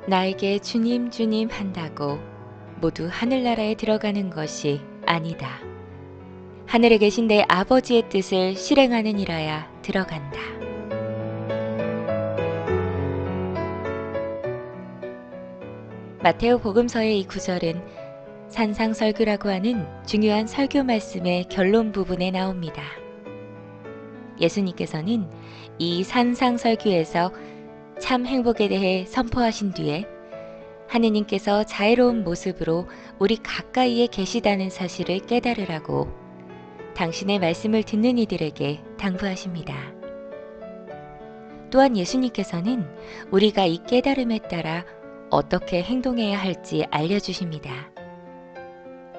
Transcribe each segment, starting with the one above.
나에게 주님 주님 한다고 모두 하늘나라에 들어가는 것이 아니다. 하늘에 계신 내 아버지의 뜻을 실행하는 이라야 들어간다. 마테오 복음서의 이 구절은 산상설교라고 하는 중요한 설교 말씀의 결론 부분에 나옵니다. 예수님께서는 이 산상설교에서 참 행복에 대해 선포하신 뒤에 하느님께서 자애로운 모습으로 우리 가까이에 계시다는 사실을 깨달으라고 당신의 말씀을 듣는 이들에게 당부하십니다. 또한 예수님께서는 우리가 이 깨달음에 따라 어떻게 행동해야 할지 알려주십니다.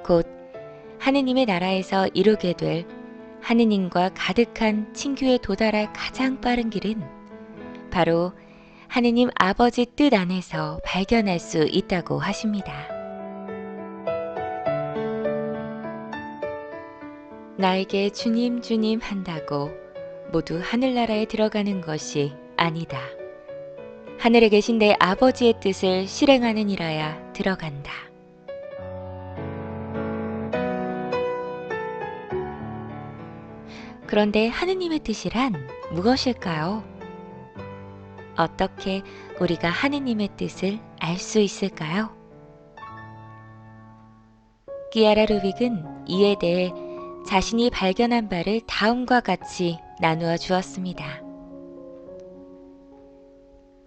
곧 하느님의 나라에서 이루게 될 하느님과 가득한 친교에 도달할 가장 빠른 길은 바로 하느님 아버지 뜻 안에서 발견할 수 있다고 하십니다. 나에게 주님 주님 한다고 모두 하늘나라에 들어가는 것이 아니다. 하늘에 계신 내 아버지의 뜻을 실행하는 이라야 들어간다. 그런데 하느님의 뜻이란 무엇일까요? 어떻게 우리가 하느님의 뜻을 알 수 있을까요? 끼아라 루빅은 이에 대해 자신이 발견한 바를 다음과 같이 나누어 주었습니다.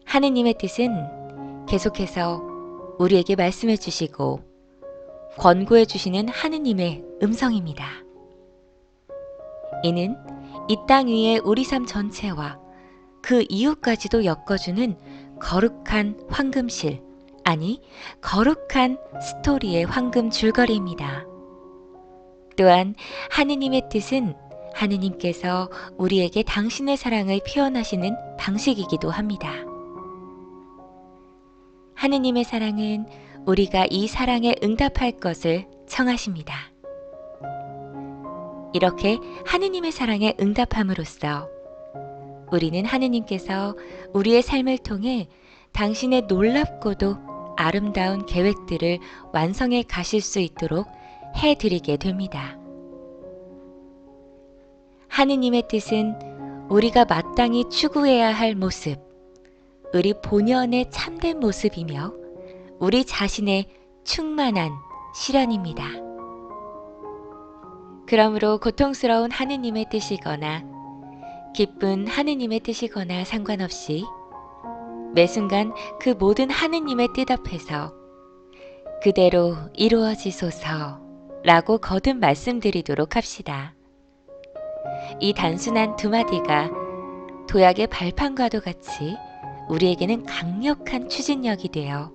하느님의 뜻은 계속해서 우리에게 말씀해 주시고 권고해 주시는 하느님의 음성입니다. 이는 이 땅 위의 우리 삶 전체와 그 이유까지도 엮어주는 거룩한 황금실, 아니 거룩한 스토리의 황금 줄거리입니다. 또한 하느님의 뜻은 하느님께서 우리에게 당신의 사랑을 표현하시는 방식이기도 합니다. 하느님의 사랑은 우리가 이 사랑에 응답할 것을 청하십니다. 이렇게 하느님의 사랑에 응답함으로써 우리는 하느님께서 우리의 삶을 통해 당신의 놀랍고도 아름다운 계획들을 완성해 가실 수 있도록 해드리게 됩니다. 하느님의 뜻은 우리가 마땅히 추구해야 할 모습, 우리 본연의 참된 모습이며 우리 자신의 충만한 실현입니다. 그러므로 고통스러운 하느님의 뜻이거나 기쁜 하느님의 뜻이거나 상관없이 매 순간 그 모든 하느님의 뜻 앞에서 그대로 이루어지소서 라고 거듭 말씀드리도록 합시다. 이 단순한 두 마디가 도약의 발판과도 같이 우리에게는 강력한 추진력이 되어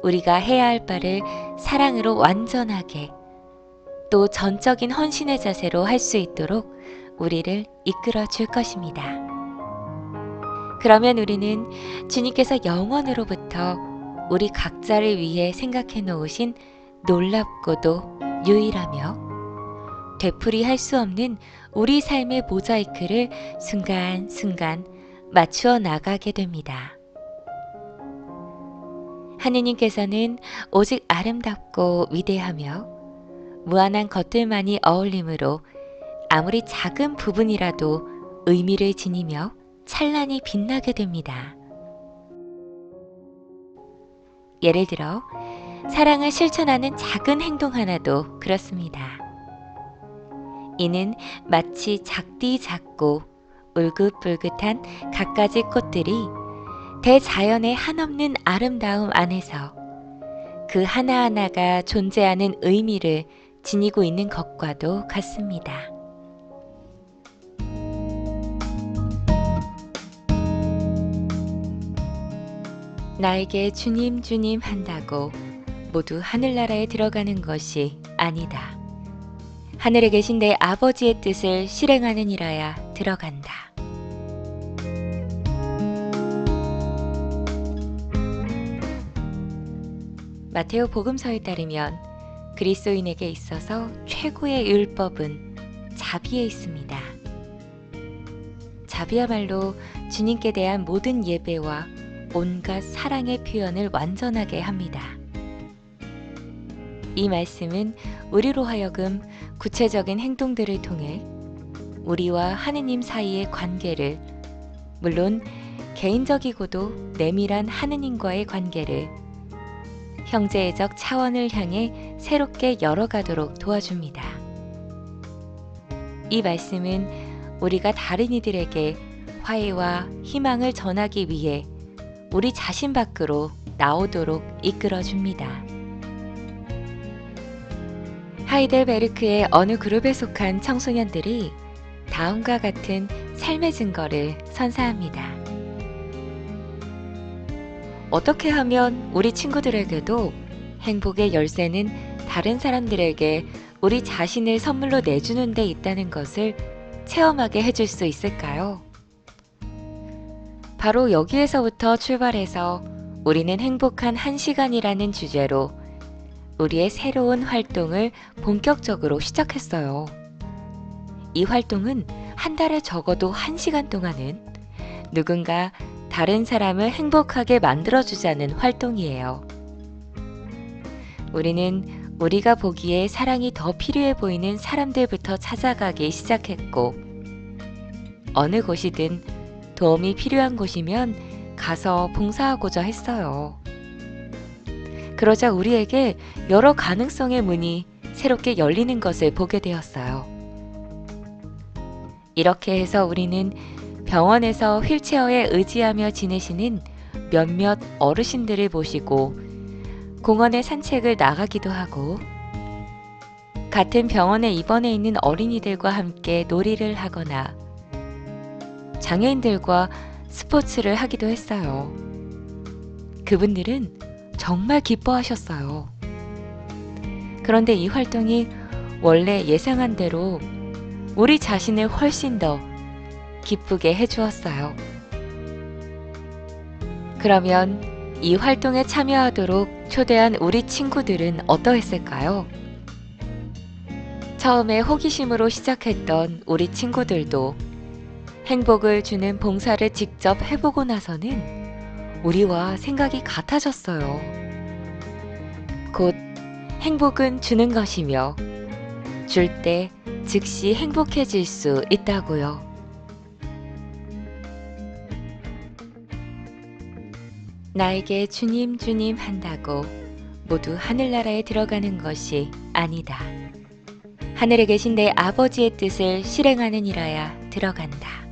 우리가 해야 할 바를 사랑으로 완전하게 또 전적인 헌신의 자세로 할 수 있도록 우리를 이끌어 줄 것입니다. 그러면 우리는 주님께서 영원으로부터 우리 각자를 위해 생각해 놓으신 놀랍고도 유일하며 되풀이할 수 없는 우리 삶의 모자이크를 순간순간 맞추어 나가게 됩니다. 하느님께서는 오직 아름답고 위대하며 무한한 것들만이 어울림으로 아무리 작은 부분이라도 의미를 지니며 찬란히 빛나게 됩니다. 예를 들어 사랑을 실천하는 작은 행동 하나도 그렇습니다. 이는 마치 작디 작고 울긋불긋한 갖가지 꽃들이 대자연의 한없는 아름다움 안에서 그 하나하나가 존재하는 의미를 지니고 있는 것과도 같습니다. 나에게 주님 주님 한다고 모두 하늘나라에 들어가는 것이 아니다. 하늘에 계신 내 아버지의 뜻을 실행하는 이라야 들어간다. 마테오 복음서에 따르면 그리스도인에게 있어서 최고의 율법은 자비에 있습니다. 자비야말로 주님께 대한 모든 예배와 온갖 사랑의 표현을 완전하게 합니다. 이 말씀은 우리로 하여금 구체적인 행동들을 통해 우리와 하느님 사이의 관계를, 물론 개인적이고도 내밀한 하느님과의 관계를 형제적 차원을 향해 새롭게 열어가도록 도와줍니다. 이 말씀은 우리가 다른 이들에게 화해와 희망을 전하기 위해 우리 자신 밖으로 나오도록 이끌어줍니다. 하이델베르크의 어느 그룹에 속한 청소년들이 다음과 같은 삶의 증거를 선사합니다. 어떻게 하면 우리 친구들에게도 행복의 열쇠는 다른 사람들에게 우리 자신을 선물로 내주는 데 있다는 것을 체험하게 해줄 수 있을까요? 바로 여기에서부터 출발해서 우리는 행복한 한 시간이라는 주제로 우리의 새로운 활동을 본격적으로 시작했어요. 이 활동은 한 달에 적어도 1시간 동안은 누군가 다른 사람을 행복하게 만들어주자는 활동이에요. 우리는 우리가 보기에 사랑이 더 필요해 보이는 사람들부터 찾아가기 시작했고, 어느 곳이든 도움이 필요한 곳이면 가서 봉사하고자 했어요. 그러자 우리에게 여러 가능성의 문이 새롭게 열리는 것을 보게 되었어요. 이렇게 해서 우리는 병원에서 휠체어에 의지하며 지내시는 몇몇 어르신들을 모시고 공원에 산책을 나가기도 하고, 같은 병원에 입원해 있는 어린이들과 함께 놀이를 하거나 장애인들과 스포츠를 하기도 했어요. 그분들은 정말 기뻐하셨어요. 그런데 이 활동이 원래 예상한 대로 우리 자신을 훨씬 더 기쁘게 해주었어요. 그러면 이 활동에 참여하도록 초대한 우리 친구들은 어떠했을까요? 처음에 호기심으로 시작했던 우리 친구들도 행복을 주는 봉사를 직접 해보고 나서는 우리와 생각이 같아졌어요. 곧 행복은 주는 것이며 줄 때 즉시 행복해질 수 있다고요. 나에게 주님 주님 한다고 모두 하늘나라에 들어가는 것이 아니다. 하늘에 계신 내 아버지의 뜻을 실행하는 이라야 들어간다.